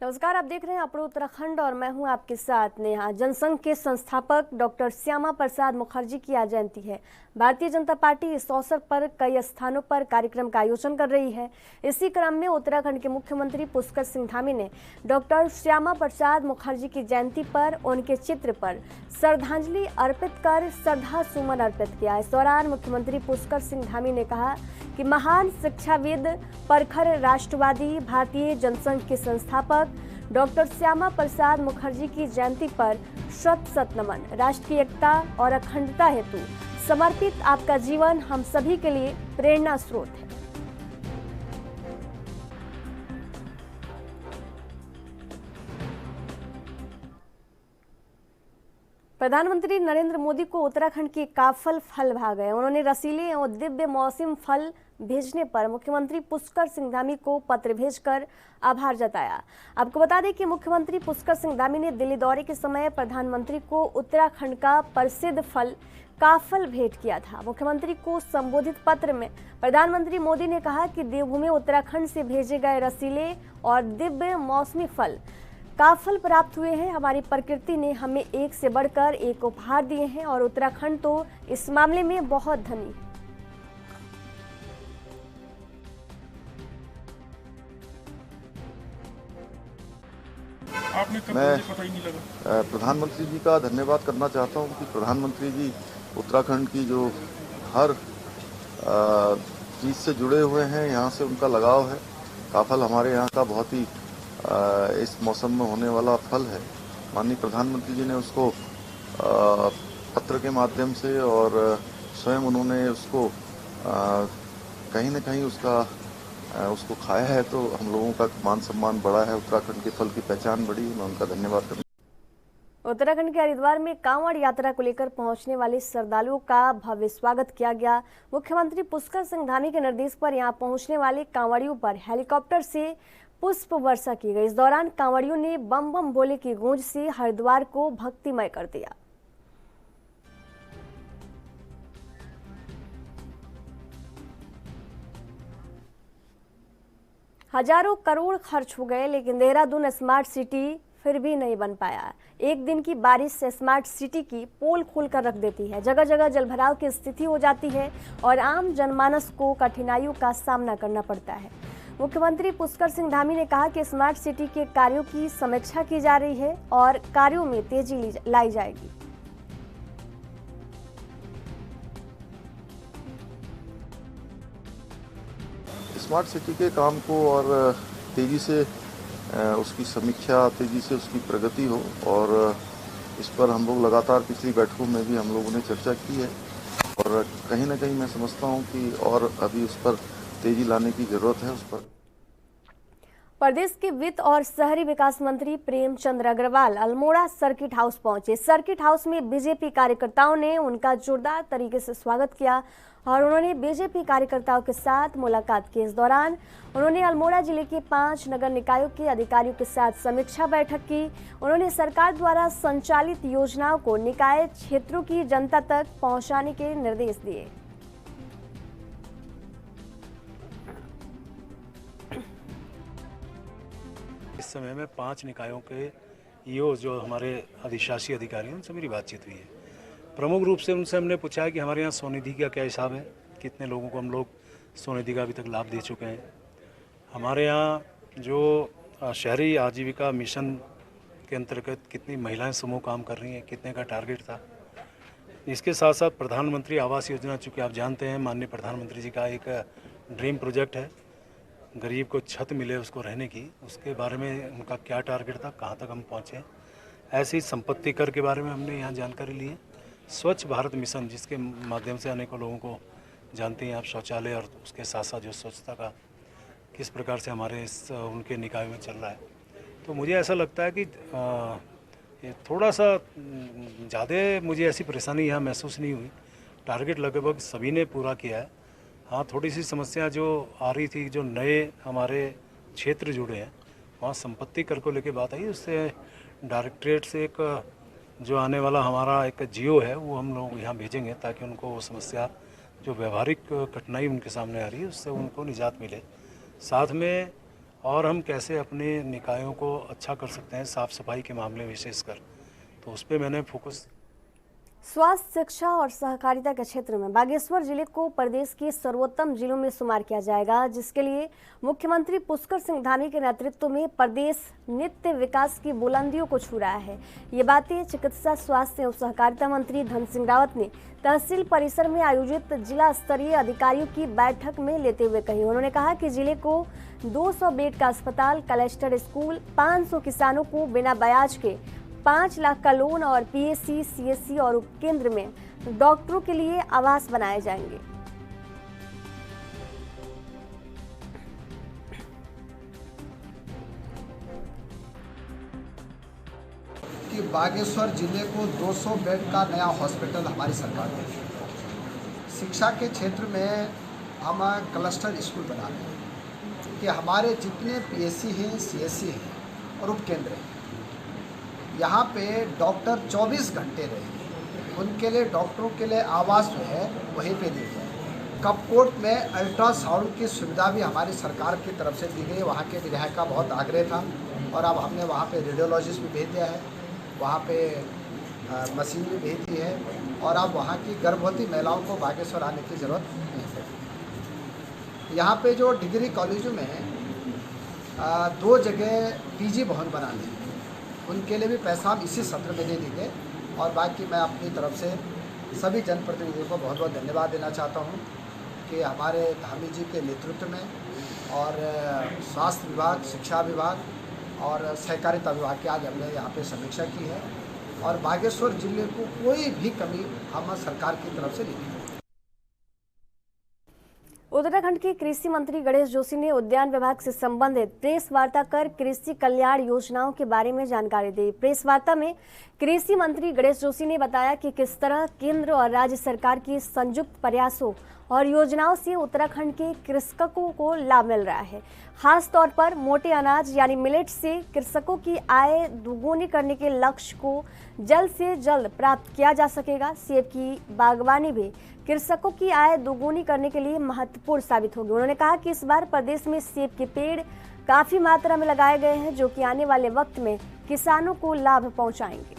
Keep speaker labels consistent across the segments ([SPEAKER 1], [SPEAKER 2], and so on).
[SPEAKER 1] नमस्कार, आप देख रहे हैं अपना उत्तराखंड और मैं हूं आपके साथ नेहा। जनसंघ के संस्थापक डॉक्टर श्यामा प्रसाद मुखर्जी की आज जयंती है। भारतीय जनता पार्टी इस अवसर पर कई स्थानों पर कार्यक्रम का आयोजन कर रही है। इसी क्रम में उत्तराखंड के मुख्यमंत्री पुष्कर सिंह धामी ने डॉक्टर श्यामा प्रसाद मुखर्जी की जयंती पर उनके चित्र पर श्रद्धांजलि अर्पित कर श्रद्धा सुमन अर्पित किया। इस दौरान मुख्यमंत्री पुष्कर सिंह धामी ने कहा कि महान शिक्षाविद, प्रखर राष्ट्रवादी, भारतीय जनसंघ के संस्थापक डॉक्टर श्यामा प्रसाद मुखर्जी की जयंती पर शत शत नमन। राष्ट्र की एकता और अखंडता हेतु समर्पित आपका जीवन हम सभी के लिए प्रेरणा स्रोत है। प्रधानमंत्री नरेंद्र मोदी को उत्तराखंड के काफल फल भा गए। उन्होंने रसीले और दिव्य मौसम फल भेजने पर मुख्यमंत्री पुष्कर सिंह धामी को पत्र भेजकर आभार जताया। आपको बता दें कि मुख्यमंत्री पुष्कर सिंह धामी ने दिल्ली दौरे के समय प्रधानमंत्री को उत्तराखंड का प्रसिद्ध फल काफल भेंट किया था। मुख्यमंत्री को संबोधित पत्र में प्रधानमंत्री मोदी ने कहा कि देवभूमि उत्तराखंड से भेजे गए रसीले और दिव्य मौसमी फल काफल प्राप्त हुए हैं। हमारी प्रकृति ने हमें एक से बढ़कर एक उपहार दिए हैं और उत्तराखंड तो इस मामले में बहुत धनी है।
[SPEAKER 2] मैं प्रधानमंत्री जी का धन्यवाद करना चाहता हूं कि प्रधानमंत्री जी उत्तराखंड की जो हर चीज़ से जुड़े हुए हैं, यहाँ से उनका लगाव है। काफल हमारे यहाँ का बहुत ही इस मौसम में होने वाला फल है। माननीय प्रधानमंत्री जी ने उसको पत्र के माध्यम से और स्वयं उन्होंने उसको कहीं न कहीं उसको खाया है, तो हम लोगों का मान सम्मान बढ़ा है, उत्तराखंड के फल की पहचान बढ़ी है। मैं उनका धन्यवाद करता।
[SPEAKER 1] उत्तराखंड के हरिद्वार में कांवड़ यात्रा को लेकर पहुंचने वाले श्रद्धालुओं का भव्य स्वागत किया गया। मुख्यमंत्री पुष्कर सिंह धामी के निर्देश पर यहां पहुंचने वाले कांवड़ियों पर हेलीकॉप्टर से पुष्प वर्षा की गई। इस दौरान कांवड़ियों ने बम बम बोले की गूंज से हरिद्वार को भक्तिमय कर दिया। हजारों करोड़ खर्च हो गए, लेकिन देहरादून स्मार्ट सिटी फिर भी नहीं बन पाया। एक दिन की बारिश से स्मार्ट सिटी की पोल खोलकर रख देती है। जगह जगह जलभराव की स्थिति हो जाती है और आम जनमानस को कठिनाइयों का सामना करना पड़ता है। मुख्यमंत्री पुष्कर सिंह धामी ने कहा कि स्मार्ट सिटी के कार्यों की समीक्षा की जा रही है और कार्यों में तेजी लाई जाएगी।
[SPEAKER 2] स्मार्ट सिटी के काम को और तेजी से उसकी समीक्षा, तेजी से उसकी प्रगति हो, और इस पर हम लोग लगातार पिछली बैठकों में भी हम लोगों ने चर्चा की है और कहीं ना कहीं मैं समझता हूं कि और अभी उस पर तेजी लाने की जरूरत है। उस पर
[SPEAKER 1] प्रदेश के वित्त और शहरी विकास मंत्री प्रेमचंद अग्रवाल अल्मोड़ा सर्किट हाउस पहुंचे। सर्किट हाउस में बीजेपी कार्यकर्ताओं ने उनका जोरदार तरीके से स्वागत किया और उन्होंने बीजेपी कार्यकर्ताओं के साथ मुलाकात की। इस दौरान उन्होंने अल्मोड़ा जिले के 5 नगर निकायों के अधिकारियों के साथ समीक्षा बैठक की। उन्होंने सरकार द्वारा संचालित योजनाओं को निकाय क्षेत्रों की जनता तक पहुंचाने के निर्देश दिए।
[SPEAKER 3] इस समय में 5 निकायों के ईओ जो हमारे अधिशासी अधिकारी हैं, उनसे मेरी बातचीत हुई है। प्रमुख रूप से उनसे हमने पूछा है कि हमारे यहाँ स्वनिधि का क्या हिसाब है, कितने लोगों को हम लोग स्वनिधि का अभी तक लाभ दे चुके हैं। हमारे यहाँ जो शहरी आजीविका मिशन के अंतर्गत कितनी महिलाएं समूह काम कर रही हैं, कितने का टारगेट था। इसके साथ साथ प्रधानमंत्री आवास योजना, चूँकि आप जानते हैं माननीय प्रधानमंत्री जी का एक ड्रीम प्रोजेक्ट है, गरीब को छत मिले उसको रहने की, उसके बारे में उनका क्या टारगेट था, कहाँ तक हम पहुँचे। ऐसी संपत्ति कर के बारे में हमने यहाँ जानकारी ली है। स्वच्छ भारत मिशन, जिसके माध्यम से अनेकों लोगों को जानते हैं आप, शौचालय और उसके साथ साथ जो स्वच्छता का किस प्रकार से हमारे उनके निकाय में चल रहा है। तो मुझे ऐसा लगता है कि ये थोड़ा सा ज़्यादा मुझे ऐसी परेशानी यहाँ महसूस नहीं हुई। टारगेट लगभग सभी ने पूरा किया है। हाँ, थोड़ी सी समस्या जो आ रही थी, जो नए हमारे क्षेत्र जुड़े हैं वहाँ संपत्ति कर को लेके बात आई, उससे डायरेक्टरेट से एक जो आने वाला हमारा एक जियो है वो हम लोग यहाँ भेजेंगे, ताकि उनको वो समस्या जो व्यवहारिक कठिनाई उनके सामने आ रही है उससे उनको निजात मिले। साथ में और हम कैसे अपने निकायों को अच्छा कर सकते हैं साफ़ सफाई के मामले विशेषकर, तो उस पर मैंने फोकस।
[SPEAKER 1] स्वास्थ्य, शिक्षा और सहकारिता के क्षेत्र में बागेश्वर जिले को प्रदेश के सर्वोत्तम जिलों में शुमार किया जाएगा, जिसके लिए मुख्यमंत्री पुष्कर सिंह धामी के नेतृत्व में प्रदेश नित्य विकास की बुलंदियों को छू रहा है। ये बातें चिकित्सा, स्वास्थ्य एवं सहकारिता मंत्री धन सिंह रावत ने तहसील परिसर में आयोजित जिला स्तरीय अधिकारियों की बैठक में लेते हुए कही। उन्होंने कहा कि जिले को 200 बेड का अस्पताल, क्लस्टर स्कूल, 500 किसानों को बिना ब्याज के 5 लाख का लोन और पीएससी, सीएससी और उपकेंद्र में डॉक्टरों के लिए आवास बनाए जाएंगे।
[SPEAKER 4] कि बागेश्वर जिले को 200 बेड का नया हॉस्पिटल हमारी सरकार देगी। शिक्षा के क्षेत्र में हम क्लस्टर स्कूल बना रहे हैं कि हमारे जितने पीएससी हैं, सीएससी हैं और उपकेंद्र हैं, यहाँ पे डॉक्टर 24 घंटे रहेंगे। उनके लिए, डॉक्टरों के लिए आवास जो है वहीं पे दी जाए। कपकोट में अल्ट्रासाउंड की सुविधा भी हमारी सरकार की तरफ से दी गई। वहाँ के विधायक का बहुत आग्रह था और अब हमने वहाँ पे रेडियोलॉजिस्ट भी भेज दिया है, वहाँ पे मशीन भी भेज दी है और अब वहाँ की गर्भवती महिलाओं को बागेश्वर आने की ज़रूरत नहीं पड़ती। यहाँ पे जो डिग्री कॉलेजों में 2 जगह पीजी भवन बनाने हैं, उनके लिए भी पैसा हम इसी सत्र में दे देंगे। और बाकी मैं अपनी तरफ से सभी जनप्रतिनिधियों को बहुत बहुत धन्यवाद देना चाहता हूँ कि हमारे धामी जी के नेतृत्व में और स्वास्थ्य विभाग, शिक्षा विभाग और सहकारिता विभाग की आज हमने यहाँ पे समीक्षा की है और बागेश्वर जिले को कोई भी कमी हम सरकार की तरफ से नहीं है।
[SPEAKER 1] उत्तराखंड के कृषि मंत्री गणेश जोशी ने उद्यान विभाग से संबंधित प्रेस वार्ता कर कृषि कल्याण योजनाओं के बारे में जानकारी दी। प्रेस वार्ता में कृषि मंत्री गणेश जोशी ने बताया कि किस तरह केंद्र और राज्य सरकार की संयुक्त प्रयासों और योजनाओं से उत्तराखंड के कृषकों को लाभ मिल रहा है। खास तौर पर मोटे अनाज यानी मिलेट से कृषकों की आय दोगुनी करने के लक्ष्य को जल्द से जल्द प्राप्त किया जा सकेगा। सेब की बागवानी भी कृषकों की आय दोगुनी करने के लिए महत्वपूर्ण साबित होगी। उन्होंने कहा कि इस बार प्रदेश में सेब के पेड़ काफी मात्रा में लगाए गए हैं, जो कि आने वाले वक्त में किसानों को लाभ पहुंचाएंगे।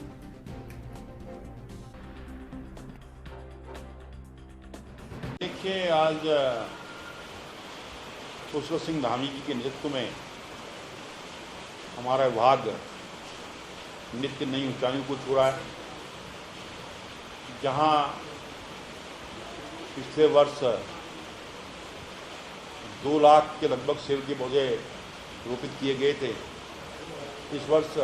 [SPEAKER 5] देखिए, आज पुष्कर सिंह धामी जी के नेतृत्व में हमारा विभाग नित्य नई ऊंचाइयों को छू रहा है। जहां पिछले वर्ष 2 लाख के लगभग सेब के पौधे रोपित किए गए थे, इस वर्ष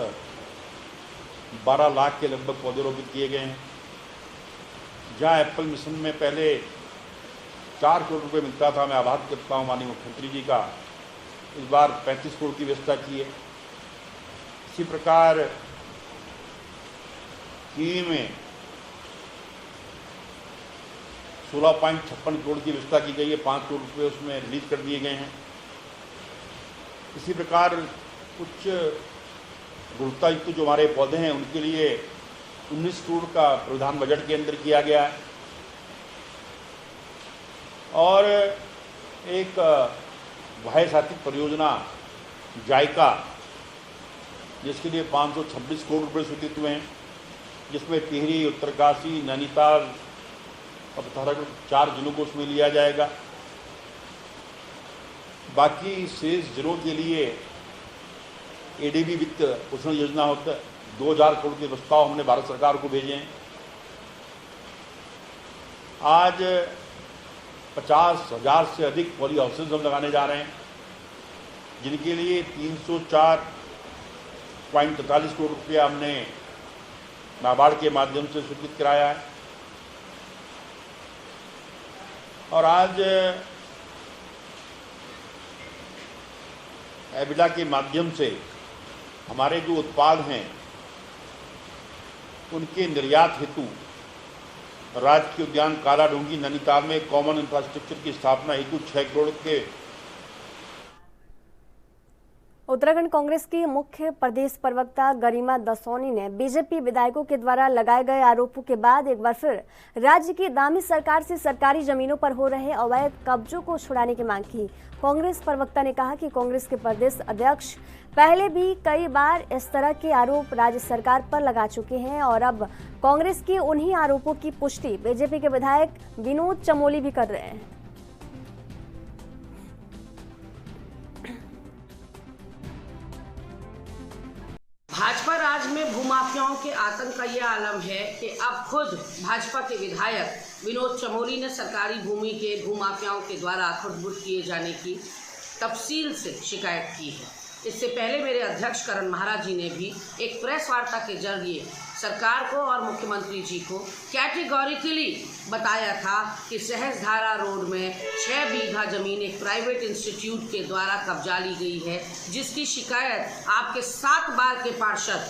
[SPEAKER 5] 12 लाख के लगभग पौधे रोपित किए गए हैं। जहां एप्पल मिशन में पहले 4 करोड़ रुपये मिलता था, मैं आभार करता हूँ माननीय मुख्यमंत्री जी का, इस बार 35 करोड़ की व्यवस्था की है। इसी प्रकार कीवी में 16.56 करोड़ की व्यवस्था की गई है, 5 करोड़ रुपये उसमें रिलीज कर दिए गए हैं। इसी प्रकार कुछ गुणवत्तायुक्त जो हमारे पौधे हैं उनके लिए 19 करोड़ का प्रावधान बजट के अंदर किया गया है और एक वाह्य साथी परियोजना जायका, जिसके लिए 526 करोड़ रुपये स्वीकृत हुए हैं, जिसमें टिहरी, उत्तरकाशी, नैनीताल और पिथौरागढ़ 4 जिलों को उसमें लिया जाएगा। बाकी शेष जिलों के लिए एडीबी वित्त पोषण योजना होता है, 2000 करोड़ के प्रस्ताव हमने भारत सरकार को भेजे हैं। आज 50,000 से अधिक पॉली हाउसेज हम लगाने जा रहे हैं, जिनके लिए 304.43 करोड़ रुपया हमने नाबार्ड के माध्यम से स्वीकृत कराया है। और आज एबिडा के माध्यम से हमारे जो उत्पाद हैं उनके निर्यात हेतु राजकीय उद्यान कालाडूंगी नैनीताल में कॉमन इंफ्रास्ट्रक्चर की स्थापना हेतु 6 करोड़ के।
[SPEAKER 1] उत्तराखंड कांग्रेस की मुख्य प्रदेश प्रवक्ता गरिमा दसौनी ने बीजेपी विधायकों के द्वारा लगाए गए आरोपों के बाद एक बार फिर राज्य की दामी सरकार से सरकारी जमीनों पर हो रहे अवैध कब्जों को छुड़ाने की मांग की। कांग्रेस प्रवक्ता ने कहा कि कांग्रेस के प्रदेश अध्यक्ष पहले भी कई बार इस तरह के आरोप राज्य सरकार पर लगा चुके हैं और अब कांग्रेस के उन्हीं आरोपों की पुष्टि बीजेपी के विधायक विनोद चमोली भी कर रहे हैं।
[SPEAKER 6] भाजपा राज में भूमाफियाओं के आतंक का यह आलम है कि अब खुद भाजपा के विधायक विनोद चमोली ने सरकारी भूमि के भूमाफियाओं के द्वारा खुर्द-बुर्द किए जाने की तफसील से शिकायत की है। इससे पहले मेरे अध्यक्ष करण महाराज जी ने भी एक प्रेस वार्ता के जरिए सरकार को और मुख्यमंत्री जी को कैटेगोरिकली बताया था कि सहस्त्रधारा रोड में 6 बीघा जमीन एक प्राइवेट इंस्टीट्यूट के द्वारा कब्जा ली गई है, जिसकी शिकायत आपके 7 बार के पार्षद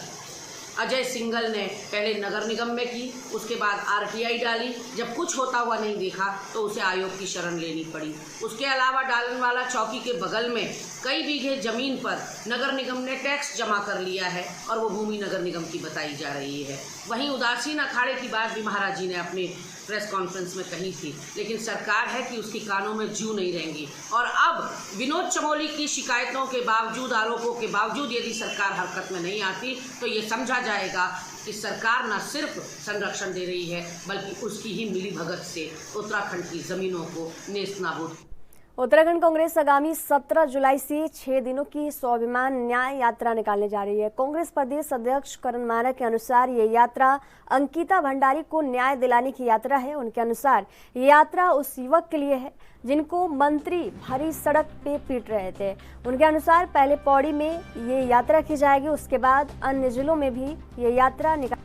[SPEAKER 6] अजय सिंघल ने पहले नगर निगम में की, उसके बाद आरटीआई डाली। जब कुछ होता हुआ नहीं देखा तो उसे आयोग की शरण लेनी पड़ी। उसके अलावा डालनवाला चौकी के बगल में कई बीघे जमीन पर नगर निगम ने टैक्स जमा कर लिया है और वो भूमि नगर निगम की बताई जा रही है। वहीं उदासीन अखाड़े की बात भी महाराज जी ने अपनी प्रेस कॉन्फ्रेंस में कही थी, लेकिन सरकार है कि उसकी कानों में जू नहीं रहेंगी। और अब विनोद चमोली की शिकायतों के बावजूद, आरोपों के बावजूद यदि सरकार हरकत में नहीं आती तो ये समझा जाएगा कि सरकार न सिर्फ संरक्षण दे रही है बल्कि उसकी ही मिलीभगत से उत्तराखंड की जमीनों को नेस्तनाबूद।
[SPEAKER 1] उत्तराखंड कांग्रेस आगामी 17 जुलाई से 6 दिनों की स्वाभिमान न्याय यात्रा निकालने जा रही है। कांग्रेस प्रदेश अध्यक्ष करण मानक के अनुसार ये यात्रा अंकिता भंडारी को न्याय दिलाने की यात्रा है। उनके अनुसार ये यात्रा उस युवक के लिए है जिनको मंत्री भरी सड़क पे पीट रहे थे। उनके अनुसार पहले पौड़ी में ये यात्रा की जाएगी, उसके बाद अन्य जिलों में भी ये यात्रा निकाल।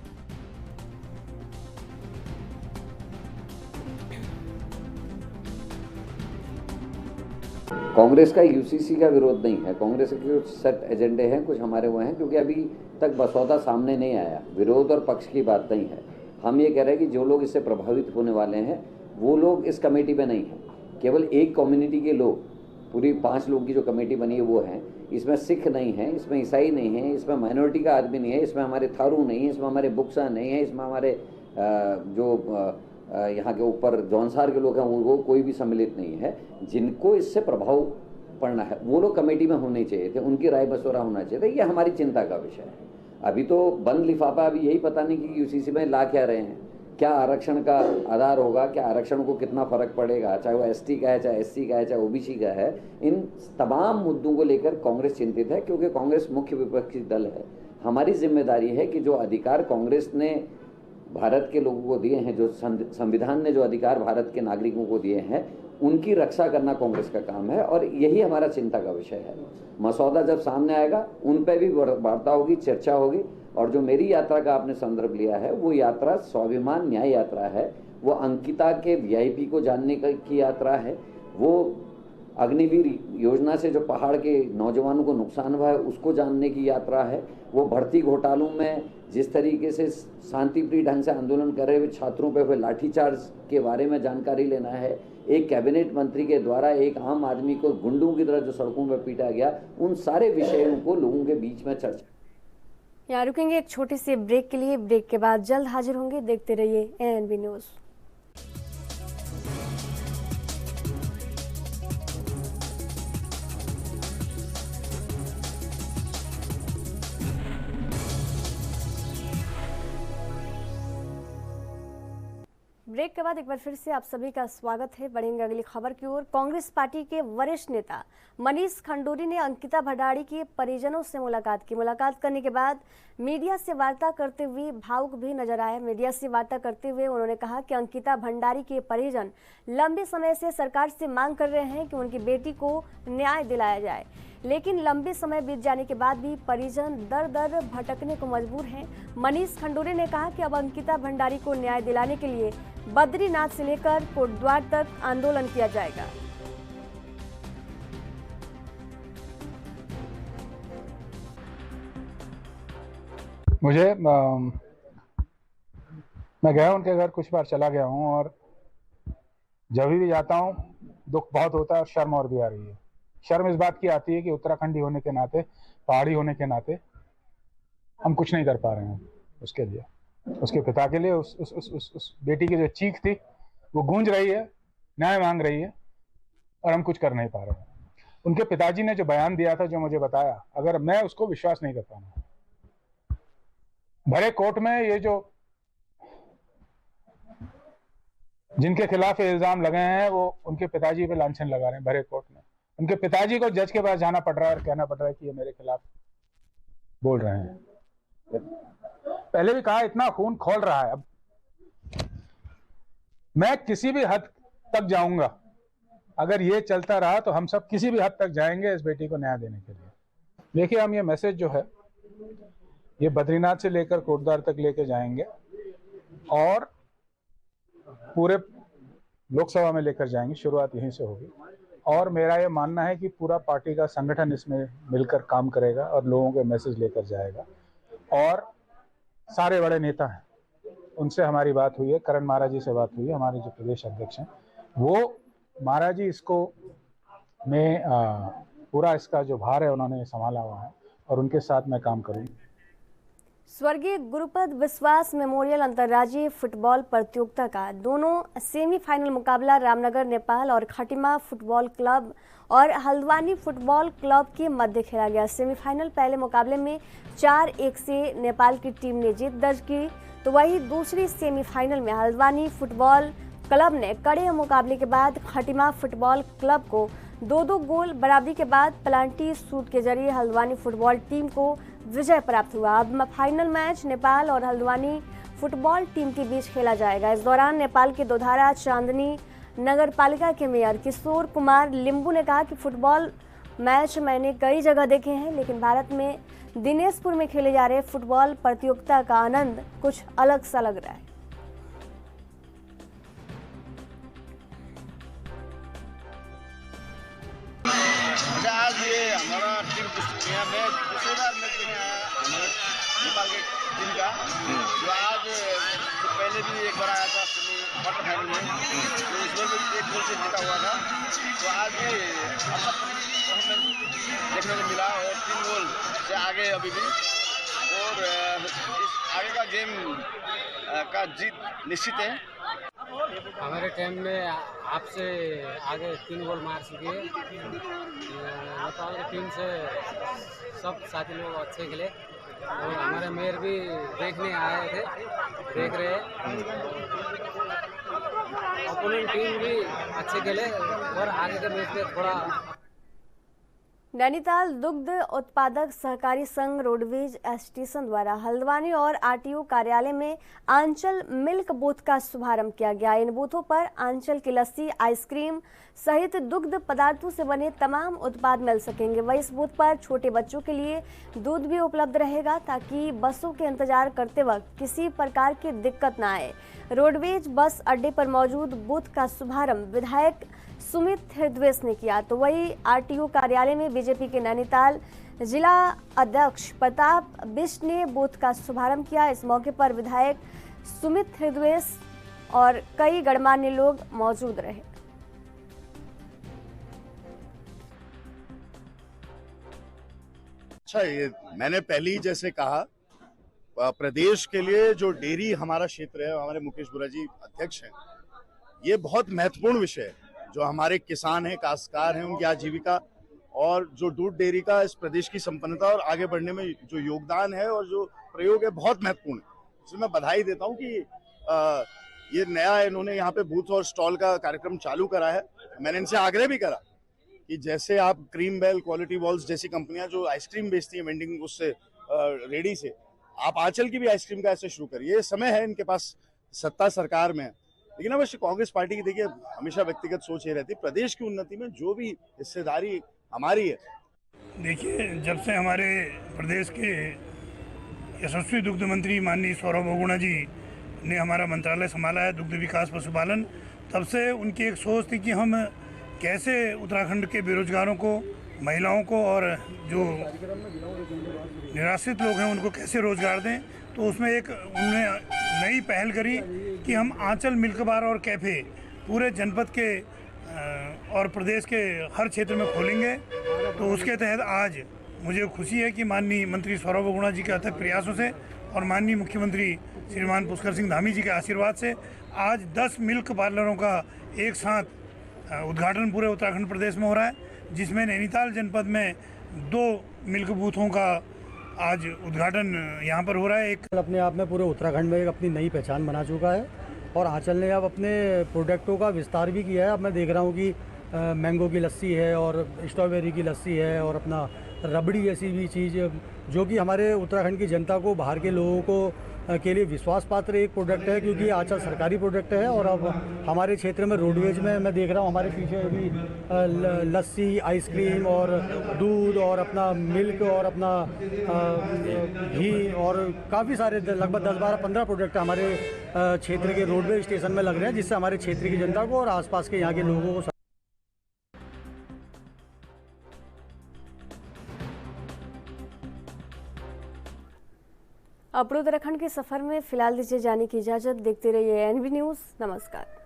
[SPEAKER 7] कांग्रेस का यूसीसी का विरोध नहीं है। कांग्रेस के कुछ सेट एजेंडे हैं, कुछ हमारे वो हैं, क्योंकि अभी तक मसौदा सामने नहीं आया। विरोध और पक्ष की बात नहीं है। हम ये कह रहे हैं कि जो लोग इससे प्रभावित होने वाले हैं वो लोग इस कमेटी में नहीं हैं। केवल एक कम्युनिटी के लोग, पूरी 5 लोग की जो कमेटी बनी है वो हैं। इसमें सिख नहीं है, इसमें ईसाई नहीं है, इसमें माइनॉरिटी का आदमी नहीं है, इसमें हमारे थारू नहीं है, इसमें हमारे बुक्सा नहीं है, इसमें हमारे जो यहाँ के ऊपर जौनसार के लोग हैं वो कोई भी सम्मिलित नहीं है। जिनको इससे प्रभाव पड़ना है वो लोग कमेटी में होने चाहिए थे, उनकी राय मशवरा होना चाहिए था। ये हमारी चिंता का विषय है। अभी तो बंद लिफाफा, अभी यही पता नहीं कि यूसीसी में ला क्या रहे हैं, क्या आरक्षण का आधार होगा, क्या आरक्षण को कितना फर्क पड़ेगा, चाहे वो एसटी का है, चाहे एससी का है, चाहे ओबीसी का है। इन तमाम मुद्दों को लेकर कांग्रेस चिंतित है, क्योंकि कांग्रेस मुख्य विपक्षी दल है। हमारी जिम्मेदारी है कि जो अधिकार कांग्रेस ने भारत के लोगों को दिए हैं, जो संविधान ने जो अधिकार भारत के नागरिकों को दिए हैं, उनकी रक्षा करना कांग्रेस का काम है और यही हमारा चिंता का विषय है। मसौदा जब सामने आएगा उन पर भी वार्ता होगी, चर्चा होगी। और जो मेरी यात्रा का आपने संदर्भ लिया है वो यात्रा स्वाभिमान न्याय यात्रा है। वो अंकिता के वीआईपी को जानने की यात्रा है। वो अग्निवीर योजना से जो पहाड़ के नौजवानों को नुकसान हुआ है उसको जानने की यात्रा है। वो भर्ती घोटालों में जिस तरीके से शांतिप्रिय ढंग से आंदोलन कर रहे हुए छात्रों पर हुए लाठीचार्ज के बारे में जानकारी लेना है। एक कैबिनेट मंत्री के द्वारा एक आम आदमी को गुंडों की तरह जो सड़कों पर पीटा गया, उन सारे विषयों को लोगों के बीच में चर्चा।
[SPEAKER 1] यहाँ रुकेंगे एक छोटे से ब्रेक के लिए। ब्रेक के बाद जल्द हाजिर होंगे। देखते रहिए ANB न्यूज़। ब्रेक के बाद एक बार फिर से आप सभी का स्वागत है। बढ़ेंगे अगली खबर की ओर। कांग्रेस पार्टी के वरिष्ठ नेता मनीष खंडूरी ने अंकिता भंडारी के परिजनों से मुलाकात की। मुलाकात करने के बाद मीडिया से वार्ता करते हुए भावुक भी नजर आए। मीडिया से वार्ता करते हुए उन्होंने कहा कि अंकिता भंडारी के परिजन लंबे समय से सरकार से मांग कर रहे हैं कि उनकी बेटी को न्याय दिलाया जाए, लेकिन लंबे समय बीत जाने के बाद भी परिजन दर दर भटकने को मजबूर हैं। मनीष खंडूरी ने कहा कि अब अंकिता भंडारी को न्याय दिलाने के लिए बद्रीनाथ से लेकर कोटद्वार तक आंदोलन किया जाएगा।
[SPEAKER 8] मैं गया उनके घर कुछ बार चला गया हूं और जब भी जाता हूं दुख बहुत होता है और शर्म और भी आ रही है। शर्म इस बात की आती है कि उत्तराखंडी होने के नाते, पहाड़ी होने के नाते हम कुछ नहीं कर पा रहे हैं उसके लिए, उसके पिता के लिए। उस बेटी की जो चीख थी वो गूंज रही है, न्याय मांग रही है, और हम कुछ कर नहीं पा रहे हैं। उनके पिताजी ने जो बयान दिया था, जो मुझे बताया, अगर मैं उसको विश्वास नहीं कर पाऊंगा। भरे कोर्ट में ये जो जिनके खिलाफ इल्जाम लगे हैं वो उनके पिताजी पे लांछन लगा रहे हैं भरे कोर्ट में। उनके पिताजी को जज के पास जाना पड़ रहा है और कहना पड़ रहा है कि ये मेरे खिलाफ बोल रहे हैं। पहले भी कहा, इतना खून खौल रहा है। अब मैं किसी भी हद तक जाऊंगा, अगर ये चलता रहा तो हम सब किसी भी हद तक जाएंगे इस बेटी को न्याय देने के लिए। देखिए, हम ये मैसेज जो है ये बद्रीनाथ से लेकर कोटद्वार तक लेके जाएंगे और पूरे लोकसभा में लेकर जाएंगे। शुरुआत यहीं से होगी और मेरा ये मानना है कि पूरा पार्टी का संगठन इसमें मिलकर काम करेगा और लोगों के मैसेज लेकर जाएगा। और सारे बड़े नेता हैं, उनसे हमारी बात हुई है, करण महाराज जी से बात हुई है, हमारे जो प्रदेश अध्यक्ष हैं, वो महाराज जी इसको में पूरा इसका जो भार है उन्होंने संभाला हुआ है और उनके साथ मैं काम करूँगा।
[SPEAKER 1] स्वर्गीय गुरुपद विश्वास मेमोरियल अंतर्राज्यीय फुटबॉल प्रतियोगिता का दोनों सेमीफाइनल मुकाबला रामनगर नेपाल और खटिमा फुटबॉल क्लब और हल्द्वानी फुटबॉल क्लब के मध्य खेला गया। सेमीफाइनल पहले मुकाबले में 4-1 से नेपाल की टीम ने जीत दर्ज की, तो वही दूसरी सेमीफाइनल में हल्द्वानी फुटबॉल क्लब ने कड़े मुकाबले के बाद खटिमा फुटबॉल क्लब को 2-2 गोल बराबरी के बाद पेनल्टी शूट के जरिए हल्द्वानी फुटबॉल टीम को विजय प्राप्त हुआ। अब फाइनल मैच नेपाल और हल्द्वानी फुटबॉल टीम के बीच खेला जाएगा। इस दौरान नेपाल के दोधारा चांदनी नगर पालिका के मेयर किशोर कुमार लिंबू ने कहा कि फुटबॉल मैच मैंने कई जगह देखे हैं, लेकिन भारत में दिनेशपुर में खेले जा रहे फुटबॉल प्रतियोगिता का आनंद कुछ अलग सा लग रहा है।
[SPEAKER 9] आज ये हमारा टीम यहाँ में दूसरी बार मैच देखने आया हमारा नेपाल के टीम का, जो आज पहले भी एक बार आया था क्वार्टर फाइनल में, तो इसमें भी 1 गोल से जीता हुआ था। तो आज भी देखने को मिला और 3 गोल से आगे अभी भी, और इस आगे का गेम का जीत निश्चित है।
[SPEAKER 10] हमारे टाइम में आपसे आगे 3 गोल मार चुके हैं। नेपाल की टीम से सब साथी लोग अच्छे खेले और हमारे मेयर भी देखने आए थे, देख रहे हैं। अपोनेंट टीम भी अच्छे खेले और आगे के मैच में थोड़ा।
[SPEAKER 1] नैनीताल दुग्ध उत्पादक सहकारी संघ रोडवेज स्टेशन द्वारा हल्द्वानी और आरटीओ कार्यालय में आंचल मिल्क बूथ का शुभारंभ किया गया। इन बूथों पर आंचल की लस्सी, आइसक्रीम सहित दुग्ध पदार्थों से बने तमाम उत्पाद मिल सकेंगे। वहीं इस बूथ पर छोटे बच्चों के लिए दूध भी उपलब्ध रहेगा ताकि बसों के इंतजार करते वक्त किसी प्रकार की दिक्कत न आए। रोडवेज बस अड्डे पर मौजूद बूथ का शुभारंभ विधायक सुमित हृदवेश ने किया, तो वही आरटीओ कार्यालय में बीजेपी के नैनीताल जिला अध्यक्ष प्रताप बिष्ट ने बूथ का शुभारंभ किया। इस मौके पर विधायक सुमित हृदवेश और कई गणमान्य लोग मौजूद रहे।
[SPEAKER 11] अच्छा, ये मैंने पहले ही जैसे कहा, प्रदेश के लिए जो डेयरी हमारा क्षेत्र है, हमारे मुकेश बुरा जी अध्यक्ष हैं, ये बहुत महत्वपूर्ण विषय है। जो हमारे किसान हैं, काश्तकार हैं, उनकी आजीविका और जो दूध डेयरी का इस प्रदेश की संपन्नता और आगे बढ़ने में जो योगदान है और जो प्रयोग है, बहुत महत्वपूर्ण है। इसलिए मैं बधाई देता हूं कि ये नया इन्होंने यहाँ पे बूथ और स्टॉल का कार्यक्रम चालू करा है। मैंने इनसे आग्रह भी करा कि जैसे आप क्रीम बेल, क्वालिटी वॉल्स जैसी कंपनियां जो आइसक्रीम बेचती हैं वेंडिंग उससे रेडी से, आप आंचल की भी आइसक्रीम का ऐसे शुरू करिए। ये समय है, इनके पास सत्ता सरकार में है, लेकिन अवश्य कांग्रेस पार्टी की देखिए हमेशा व्यक्तिगत सोच ये रहती है, प्रदेश की उन्नति में जो भी हिस्सेदारी हमारी है।
[SPEAKER 12] देखिए, जब से हमारे प्रदेश के यशस्वी दुग्ध मंत्री माननीय सौरभ बहुगुणा जी ने हमारा मंत्रालय संभाला है, दुग्ध विकास पशुपालन, तब से उनकी एक सोच थी कि हम कैसे उत्तराखंड के बेरोजगारों को, महिलाओं को और जो निराश्रित लोग हैं उनको कैसे रोजगार दें। तो उसमें एक उन्होंने नई पहल करी कि हम आंचल मिल्क बार और कैफ़े पूरे जनपद के और प्रदेश के हर क्षेत्र में खोलेंगे। तो उसके तहत आज मुझे खुशी है कि माननीय मंत्री सौरभ बहुगुणा जी के अथक प्रयासों से और माननीय मुख्यमंत्री श्रीमान पुष्कर सिंह धामी जी के आशीर्वाद से आज 10 मिल्क पार्लरों का एक साथ उद्घाटन पूरे उत्तराखंड प्रदेश में हो रहा है, जिसमें नैनीताल जनपद में 2 मिल्क बूथों का आज उद्घाटन यहाँ पर हो रहा है। एक
[SPEAKER 13] अपने आप में पूरे उत्तराखंड में एक अपनी नई पहचान बना चुका है और आंचल ने अब अपने प्रोडक्टों का विस्तार भी किया है। अब मैं देख रहा हूँ कि मैंगो की लस्सी है और स्ट्रॉबेरी की लस्सी है और अपना रबड़ी जैसी भी चीज़, जो कि हमारे उत्तराखंड की जनता को, बाहर के लोगों को के लिए विश्वास पात्र एक प्रोडक्ट है, क्योंकि आंचल सरकारी प्रोडक्ट है। और अब हमारे क्षेत्र में रोडवेज में मैं देख रहा हूँ हमारे पीछे भी लस्सी, आइसक्रीम और दूध और अपना मिल्क और अपना घी और काफ़ी सारे लगभग 10, 12, 15 प्रोडक्ट हमारे क्षेत्र के रोडवेज स्टेशन में लग रहे हैं, जिससे हमारे क्षेत्र की जनता को और आसपास के यहाँ के लोगों को
[SPEAKER 1] अब उत्तराखंड के सफर में फिलहाल दीजिए जाने की इजाजत। देखते रहिए एनबी न्यूज़। नमस्कार।